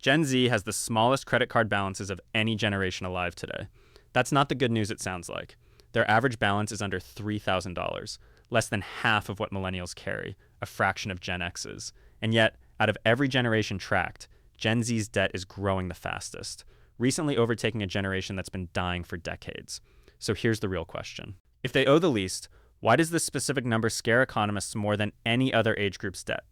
Gen Z has the smallest credit card balances of any generation alive today. That's not the good news it sounds like. Their average balance is under $3,000, less than half of what millennials carry, a fraction of Gen X's. And yet, out of every generation tracked, Gen Z's debt is growing the fastest, recently overtaking a generation that's been dying for decades. So here's the real question. If they owe the least, why does this specific number scare economists more than any other age group's debt?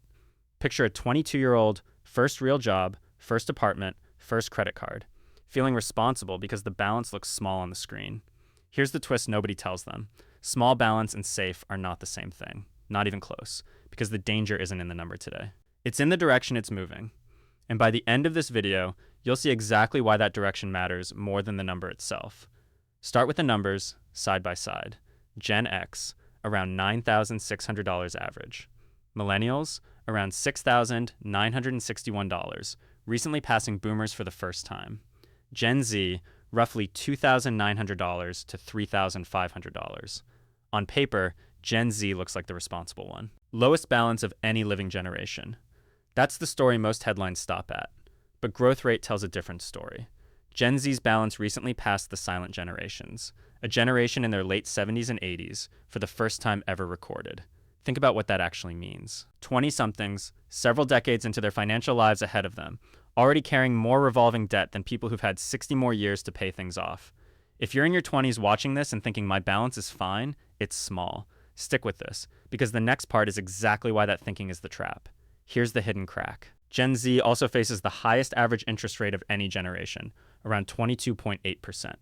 Picture a 22-year-old, first real job, first apartment, first credit card, feeling responsible because the balance looks small on the screen. Here's the twist nobody tells them. Small balance and safe are not the same thing, not even close, because the danger isn't in the number today. It's in the direction it's moving. And by the end of this video, you'll see exactly why that direction matters more than the number itself. Start with the numbers side by side. Gen X, around $9,600 average. Millennials, around $6,961, recently passing boomers for the first time. Gen Z, roughly $2,900 to $3,500. On paper, Gen Z looks like the responsible one. Lowest balance of any living generation. That's the story most headlines stop at. But growth rate tells a different story. Gen Z's balance recently passed the silent generations, a generation in their late 70s and 80s, for the first time ever recorded. Think about what that actually means. 20-somethings, several decades into their financial lives ahead of them, already carrying more revolving debt than people who've had 60 more years to pay things off. If you're in your 20s watching this and thinking my balance is fine, it's small. Stick with this, because the next part is exactly why that thinking is the trap. Here's the hidden crack. Gen Z also faces the highest average interest rate of any generation, around 22.8%.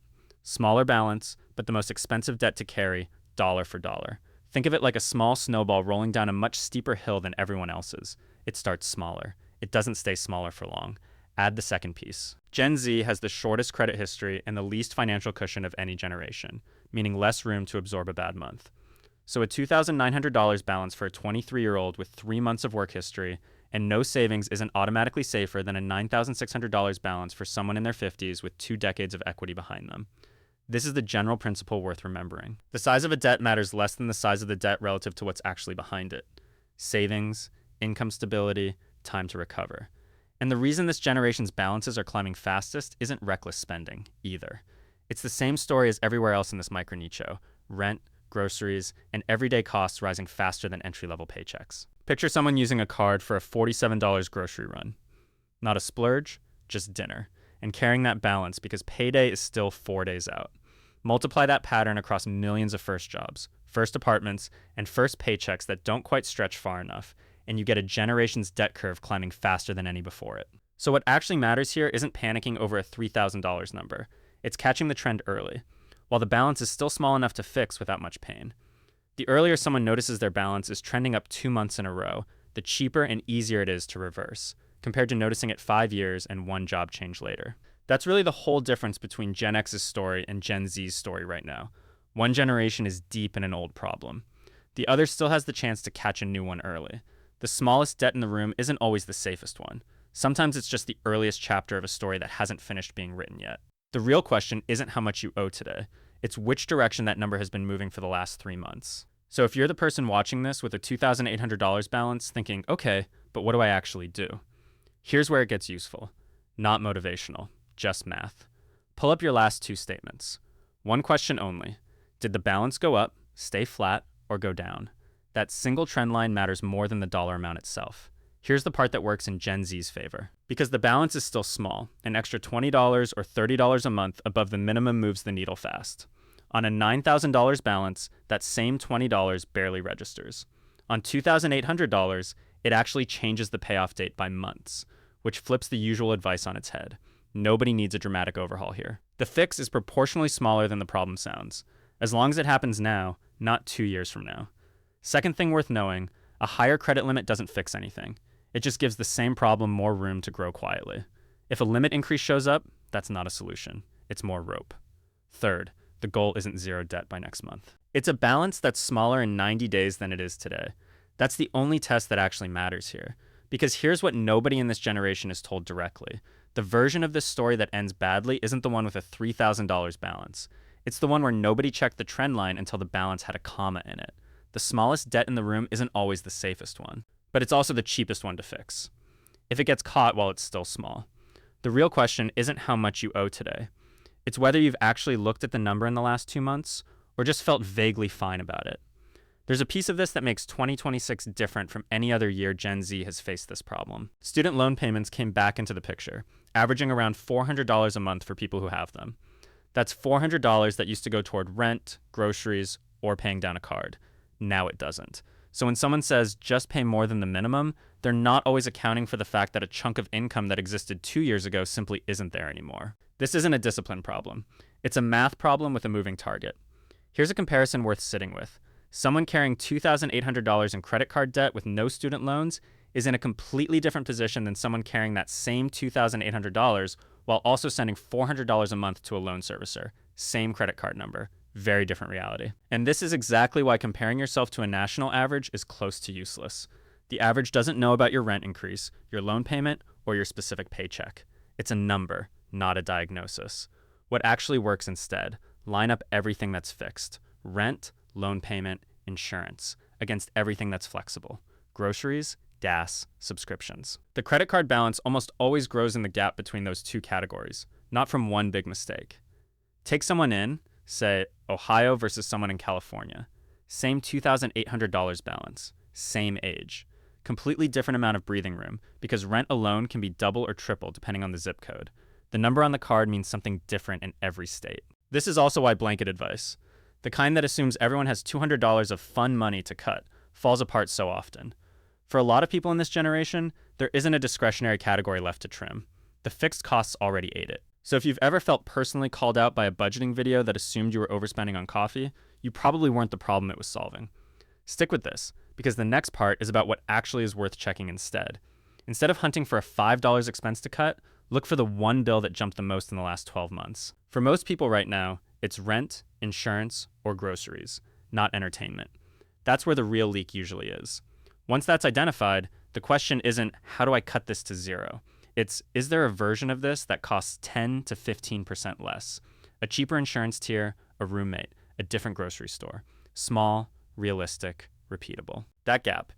Smaller balance, but the most expensive debt to carry, dollar for dollar. Think of it like a small snowball rolling down a much steeper hill than everyone else's. It starts smaller. It doesn't stay smaller for long. Add the second piece. Gen Z has the shortest credit history and the least financial cushion of any generation, meaning less room to absorb a bad month. So a $2,900 balance for a 23-year-old with 3 months of work history and no savings isn't automatically safer than a $9,600 balance for someone in their 50s with 2 decades of equity behind them. This is the general principle worth remembering. The size of a debt matters less than the size of the debt relative to what's actually behind it. Savings, income stability, time to recover. And the reason this generation's balances are climbing fastest isn't reckless spending, either. It's the same story as everywhere else in this micro-nicho: rent, groceries, and everyday costs rising faster than entry-level paychecks. Picture someone using a card for a $47 grocery run. Not a splurge, just dinner, and carrying that balance because payday is still 4 days out. Multiply that pattern across millions of first jobs, first apartments, and first paychecks that don't quite stretch far enough, and you get a generation's debt curve climbing faster than any before it. So what actually matters here isn't panicking over a $3,000 number. It's catching the trend early, while the balance is still small enough to fix without much pain. The earlier someone notices their balance is trending up 2 months in a row, the cheaper and easier it is to reverse, compared to noticing it 5 years and 1 job change later. That's really the whole difference between Gen X's story and Gen Z's story right now. One generation is deep in an old problem. The other still has the chance to catch a new one early. The smallest debt in the room isn't always the safest one. Sometimes it's just the earliest chapter of a story that hasn't finished being written yet. The real question isn't how much you owe today. It's which direction that number has been moving for the last 3 months. So if you're the person watching this with a $2,800 balance thinking, okay, but what do I actually do? Here's where it gets useful. Not motivational, just math. Pull up your last 2 statements. One question only. Did the balance go up, stay flat, or go down? That single trend line matters more than the dollar amount itself. Here's the part that works in Gen Z's favor. Because the balance is still small, an extra $20 or $30 a month above the minimum moves the needle fast. On a $9,000 balance, that same $20 barely registers. On $2,800, it actually changes the payoff date by months, which flips the usual advice on its head. Nobody needs a dramatic overhaul here. The fix is proportionally smaller than the problem sounds, as long as it happens now, not 2 years from now. Second thing worth knowing, a higher credit limit doesn't fix anything. It just gives the same problem more room to grow quietly. If a limit increase shows up, that's not a solution. It's more rope. Third, the goal isn't zero debt by next month. It's a balance that's smaller in 90 days than it is today. That's the only test that actually matters here. Because here's what nobody in this generation is told directly. The version of this story that ends badly isn't the one with a $3,000 balance. It's the one where nobody checked the trend line until the balance had a comma in it. The smallest debt in the room isn't always the safest one, but it's also the cheapest one to fix, if it gets caught while it's still small. The real question isn't how much you owe today. It's whether you've actually looked at the number in the last 2 months or just felt vaguely fine about it. There's a piece of this that makes 2026 different from any other year Gen Z has faced this problem. Student loan payments came back into the picture, averaging around $400 a month for people who have them. That's $400 that used to go toward rent, groceries, or paying down a card. Now it doesn't. So when someone says just pay more than the minimum, they're not always accounting for the fact that a chunk of income that existed 2 years ago simply isn't there anymore. This isn't a discipline problem. It's a math problem with a moving target. Here's a comparison worth sitting with. Someone carrying $2,800 in credit card debt with no student loans is in a completely different position than someone carrying that same $2,800 while also sending $400 a month to a loan servicer. Same credit card number. Very different reality. And this is exactly why comparing yourself to a national average is close to useless. The average doesn't know about your rent increase, your loan payment, or your specific paycheck. It's a number, not a diagnosis. What actually works instead, line up everything that's fixed. Rent, loan payment, insurance, against everything that's flexible. Groceries, gas, subscriptions. The credit card balance almost always grows in the gap between those two categories, not from one big mistake. Take someone in, say, Ohio versus someone in California. Same $2,800 balance, same age. Completely different amount of breathing room because rent alone can be double or triple depending on the zip code. The number on the card means something different in every state. This is also why blanket advice, the kind that assumes everyone has $200 of fun money to cut, falls apart so often. For a lot of people in this generation, there isn't a discretionary category left to trim. The fixed costs already ate it. So if you've ever felt personally called out by a budgeting video that assumed you were overspending on coffee, you probably weren't the problem it was solving. Stick with this, because the next part is about what actually is worth checking instead. Instead of hunting for a $5 expense to cut, look for the one bill that jumped the most in the last 12 months. For most people right now, it's rent, insurance, or groceries, not entertainment. That's where the real leak usually is. Once that's identified, the question isn't, how do I cut this to zero? It's, is there a version of this that costs 10 to 15% less? A cheaper insurance tier, a roommate, a different grocery store. Small, realistic, repeatable. That gap,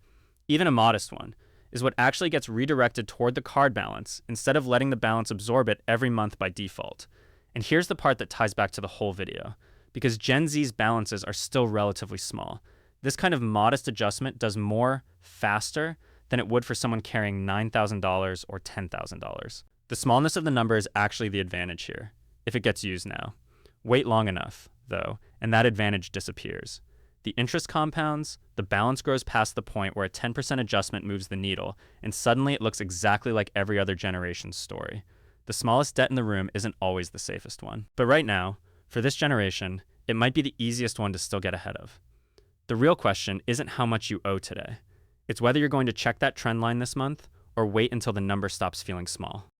even a modest one, is what actually gets redirected toward the card balance instead of letting the balance absorb it every month by default. And here's the part that ties back to the whole video. Because Gen Z's balances are still relatively small, this kind of modest adjustment does more faster than it would for someone carrying $9,000 or $10,000. The smallness of the number is actually the advantage here, if it gets used now. Wait long enough, though, and that advantage disappears. The interest compounds, the balance grows past the point where a 10% adjustment moves the needle, and suddenly it looks exactly like every other generation's story. The smallest debt in the room isn't always the safest one. But right now, for this generation, it might be the easiest one to still get ahead of. The real question isn't how much you owe today. It's whether you're going to check that trend line this month or wait until the number stops feeling small.